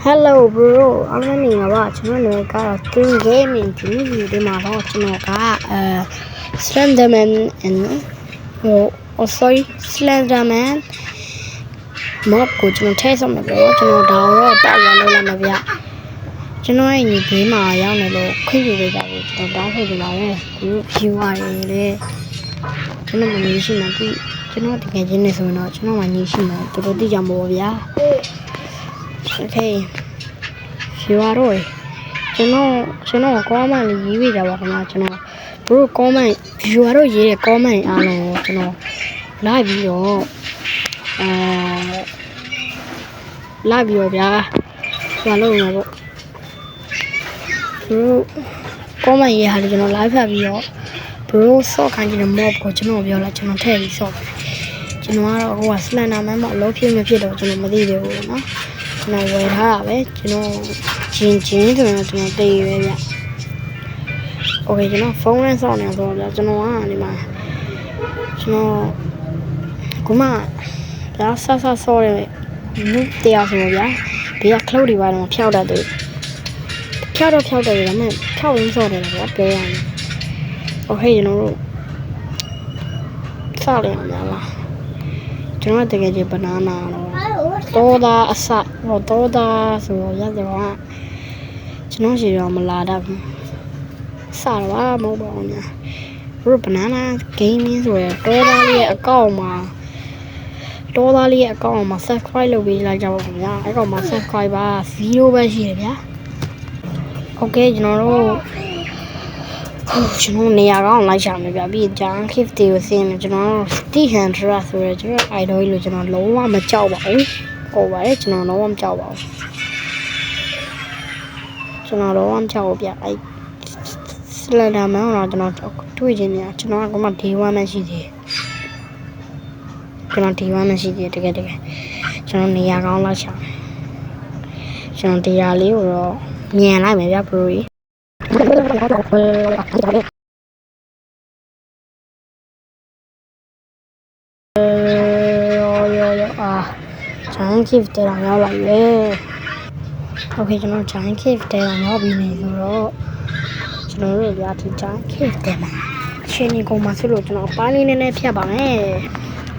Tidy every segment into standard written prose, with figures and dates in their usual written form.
Hello bro အားလုံးနေပါကျွန်တော်လည်းကတော့ Stream Gaming ဒီနေ့ဒီမှာတော့ကျွန်တော်ကSlenderman and sorry Slenderman mob ကိုကျွန်တော်ထည့်ဆောင်မယ်ပေါ့ကျွန်တော်ဒါတော့တောက်ရလို့လာမှာဗျကျွန်တော်ရဲ့ညီဘေးမှာရောက်နေလို့ခွင့်ပြုပေးကြဘူးကျွန်တော်တောင်းဆိုကြပါမယ်ဒီ viewer တွေလည်းကျွန်တော်မနေရှိမှပြီကျွန်တော်တကယ်ချင်းနေဆိုရင်တော့ကျွန်တော်မှညီရှိမှာတော်တော်သိကြမှာပေါ့ဗျာOkay ရှိပါတော့ကျွန်တော် comment လေးရေးပေးကြပါခင်ဗျာကျွန်တော်တို့ comment viewer တို့ရေးတဲ့ comment အားလုံးကိုကျွန်တော်လိုက်ပြီးတော့လိုက်ပြီးတော့ဗျာဘာလို့လဲပေါ့တို့ comment ရေးဟာလေကျွန်တော် live ဖတ်ပြီးတော့ bro ဆော့ခိုင်းတဲ့ mob ကိုကျွန်တော်ပြောလိုက်ကျွန်တော်ထည့်ပြီးဆော့ကျွန်တော်ကတော့ဟိုက Slenderman မှာအလုပ်ဖြစ်မဖြစ်တော့ကျွန်တော်မသိသေးဘူးเนาะကျွန်တော်ဝယ်ထားတာပဲကျွန်တော်ချင်းဆိုရင်ကျွန်တော်တည်ရွယ်ဗျโอเคကျွန်တော်ဖုန်းနဲ့ဆော့နေတော့ဗျကျွန်တော်ကဒီမှာကျွန်တော်ခုမှဗျာဆော့ဆော့တယ်နုတရားဆိုဗျာဘေးက cloud တွေပါတော့ဖျောက်တတ်တယ်ဖျောက်တယ်ဒါပေမဲ့ဖျောက်ရင်းဆော့တယ်ဗျာပြောရရင်โอเคကျွန်တော်တို့ဆော့တယ်ဗျာကျွန်တော်တကယ်ကြီး banana တော့သားအစတော့သားဆိုတော့ရတယ်ကကျွန်တော်ရှိတော့မလာတတ်ဘူးစတော့မဟုတ်ပါဘူးညာတို့ banana gaming ဆိုရတော့သားလေးရဲ့အကောင့်မှာsubscribe လုပ်ပေးလိုက်ကြပါခင်ဗျာအဲ့ကောင်မှာ subscriber 0ပဲရှိတယ်ဗျာ okay ကျွန်တော်နေရာကောင်းလိုက်ရှာမယ်ဗျာပြီးဂျန် gift တွေကိုဆင်းမယ်ကျွန်တော်တီဟန်ထရာဆိုရကျွန်တော် idol လို့ကျွန်တော်လုံးဝမကြောက်ပါဘူးဟုတ်ပါတယ်ကျွန်တော်လုံးဝမကြောက်ပါဘူးကျွန်တော်လုံးဝမကြောက်ဘူးဗျအဲ့ Slenderman တော့ကျွန်တော်တွေ့ခြင်းများကျွန်တော်ကမှ day 1မှရှိသေးတယ်ကျွန်တော် day 1မှရှိသေးတယ်တကယ်ကျွန်တော်နေရာကောင်းလိုက်ရှာမယ်ကျွန်တော်တရားလေးကိုတော့ညံလိုက်မယ်ဗျ bro ကြီးgiant cave တဲတာရောက်လာပြီโอเคကျွန်တော် giant cave တဲတာရောက်ပြီနေဆိုတော့ကျွန်တော်တို့ဗျာဒီ giant cave တဲမှာအချိန်ကြီးကုန်မှာဆိုလို့ကျွန်တော်ပိုင်းလေးနည်းနည်းဖြတ်ပါမယ်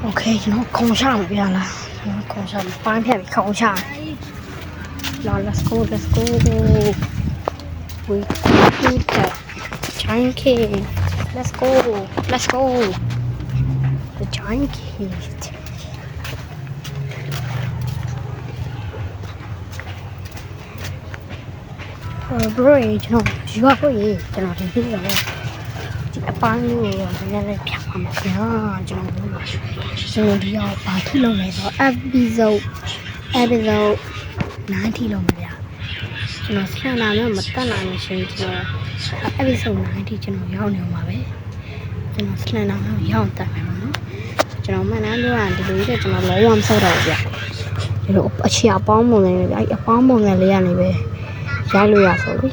โอเคကျွန်တော်ခုံချမှာဗျာလားကျွန်တော်ခုံချမှာပိုင်းဖြတ်ပြီးခုံချလာ let's go we do that giant cave let's go the giant cave bro ကျွန်တော်ယူပါဖို့ရေးကျွန်တော်ဒီပြီးတော့ဒီအပိုင်းလေးကိုနည်းနည်းဖြတ်ပါမယ်ခင်ဗျာကျွန်တော်ဒီအောင်ဘာထုလုပ်လဲဆိုတော့ episode 90လုံးပါဗျာကျွန်တော်ဆန္ဒနဲ့မတက်နိုင်လို့ရှိရင်ကျွန်တော် episode 90ကျွန်တော်ရောက်နေမှာပဲကျွန်တော်ဆန္ဒနဲ့ရောက်တက်မယ်ပေါ့နော်ကျွန်တော်မှန်တယ်ပြောရင်ဒီလိုကြီးကျွန်တော်လုံးဝမဆောက်တော့ဘူးဗျဒီလိုအခြေအပေါင်းပုံစံလေးဗျအပေါင်းပုံစံလေးကနေပဲရိုက်လို့ရဆိုလေ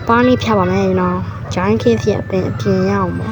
ပါးလေးဖြတ်ပါမယ်ကျွန်တော် giant cave ရဲ့အပြင်ရအောင်ပါ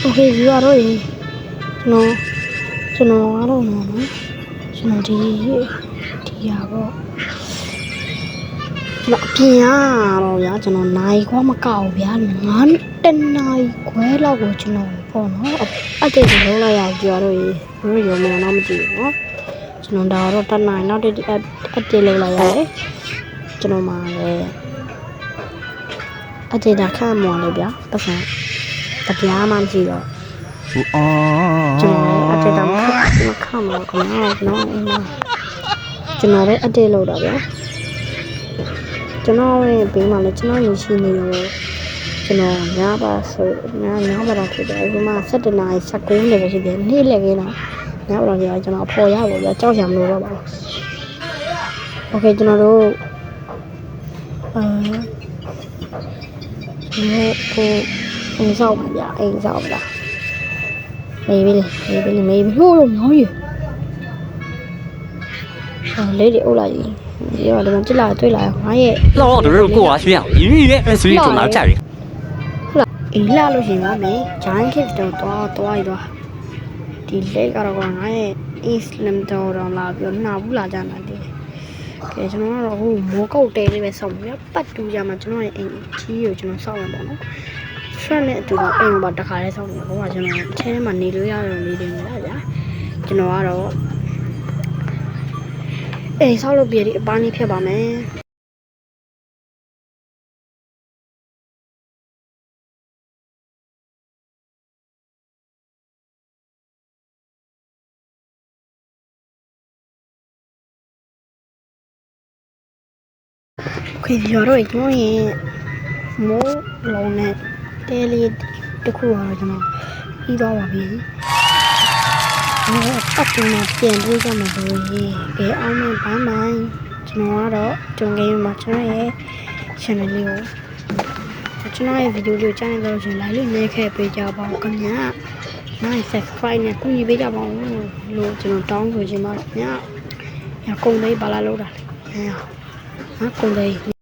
Okay ယူရတော့ရေကျွန်တော်ကတော့နော်ကျွန်တော်ဒီဟာပေါ့ကျွန်တော်အပြင်ရတော့ဗျာကျွန်တော်နိုင်ခွာမကောက်ဗျာ9 နိုင်ခွဲလောက်ကိုကျွန်တော်ပေါ့နော်အတိတ်ကိုလုံးလိုက်ရကြတော့ရေဘယ်လိုမှတော့မကြည့်ဘူးနော်ကျွန်တော်ဒါတော့တနိုင်နောက်တစ်အတိတ်လုံးလိုက်ရတယ်ကျွန်တော်မှာလည်းအတိတ်ကခန့်မော်လေဗျာပတ်စံတရားမှမရှိတော့ကျွန်တော်အတိတ်ကမခန့်မော်ခဏနော်အိမ်မှာကျွန်တော်လည်းအတိတ်လောက်တော့ဗျာကျွန်တော်ရဲ့ဘေးမှာလည်းကျွန်တော်ရရှိနေရောကျွန်တော်ညပါဆိုညပါတော့ဖြစ်တယ်ဒီမှာ7နာရီ19လည်းပဲရှိတယ်နေ့လည်းခင်းတော့ညပါတော့ကျွန်တော်အဖော်ရပါဗျာကြောက်ရမလို့တော့ပါဘူးโอเคကျွန်တော်တို့ဒီအိမ်ဆောက်ပါဗျာအိမ်ဆောက်ပါမေးပြီဟိုးလို့မျိုးကြီးလေးတွေအုပ်လိုက်ကြီးဒီတော့ဒီမှာကြည့်လာတွေ့လာငါရဲ့老都是过啊，需要音乐所以就拿家里。ဟုတ်လားအေးလာလို့ရှိရင်မေးဂျိုင်းခစ်တော့သွားဒီလက်ကတော့ငါရဲ့ Islam တော်လာပြီးနှာဘူးလာကြတာဒီကဲကျွန်တော်ကတော့ဟိုမိုးကုတ်တဲလေးပဲဆောက်ပြီးပတ်တူကြမှာကျွန်တော်ရဲ့အိမ်ကြီးကိုကျွန်တော်ဆောက်ရမှာပေါ့နော်ဆွနဲ့အတူတူအိမ်မှာတခါလေးဆောက်နေတော့ကျွန်တော်အထဲမှာနေလို့ရတော့နေတယ်လားဗျာကျွန်တော်ကတော့အေးဆောက်လို့ပြည့်ဒီအပန်းလေးဖြစ်ပါမယ်โอเคရောတော့ကျွန်တော်ရဲ့မိုးလုံးနဲ့တဲလေးတစ်ခုကတော့ကျွန်တော်ပြီးသွားပါပြီပတ်တူနဲ့ပြန်ပြေးကြမှာဆိုရင်ဘယ်အောင်မှဘာမှကျွန်တော်ကတော့ကြုံခဲ့မှာကျွန်တော်ရဲ့ channel လေးကိုကျွန်တော်ရဲ့ video လေးကိုကြားနေလို့ရှင် like လေးနဲ့ခဲ့ပေးကြပါဦးခင်ဗျာနိုင် subscribe နဲ့ကူညီပေးကြပါဦးလို့ကျွန်တော်တောင်းဆိုချင်ပါတယ်ခင်ဗျာညကုန်လေးပါလာလို့တာလေညကုန်လေး